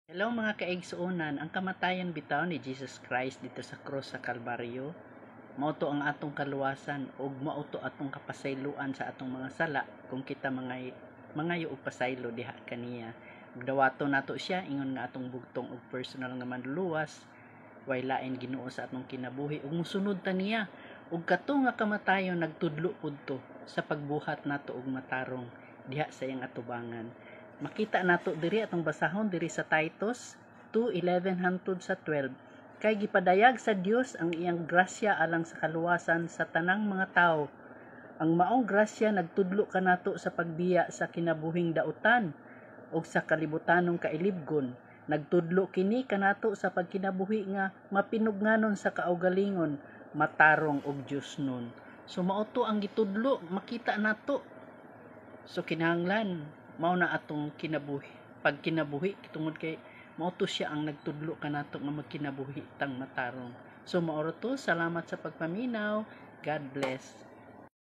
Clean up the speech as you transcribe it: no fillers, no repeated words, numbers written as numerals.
Hello mga kaigsuonan, ang kamatayan bitaw ni Jesus Christ dito sa krus sa Kalbaryo, mauto ang atong kaluwasan ug mauto atong kapasayloan sa atong mga sala kung kita mangayo og pasaylo diha kaniya. Dawato nato siya ingon nga atong bugtong og personal nga manluluwas, way lain Ginoo sa atong kinabuhi ug mosunod ta niya. Ug kato nga kamatayon nagtudlo pudto sa pagbuhat nato og matarong diha sa iyang atubangan. Makita nato diri atong basahon diri sa Titus 2:11 hangtod sa 12. Kay gipadayag sa Dios ang iyang grasya alang sa kaluwasan sa tanang mga tawo. Ang maong grasya nagtudlo kanato sa pagbiya sa kinabuhing dautan ug sa kalibutanong kailibgon. Nagtudlo kini kanato sa pagkinabuhi nga mapinugnanon sa kaugalingon, matarong og Dios nun. So mauto ang gitudlo, makita nato. So kinahanglan mao na atong kinabuhi. Pag kinabuhi tungod kay mao to siya ang nagtudlo kanato nga magkinabuhi tang matarong. So mao to, salamat sa pagpaminaw. God bless.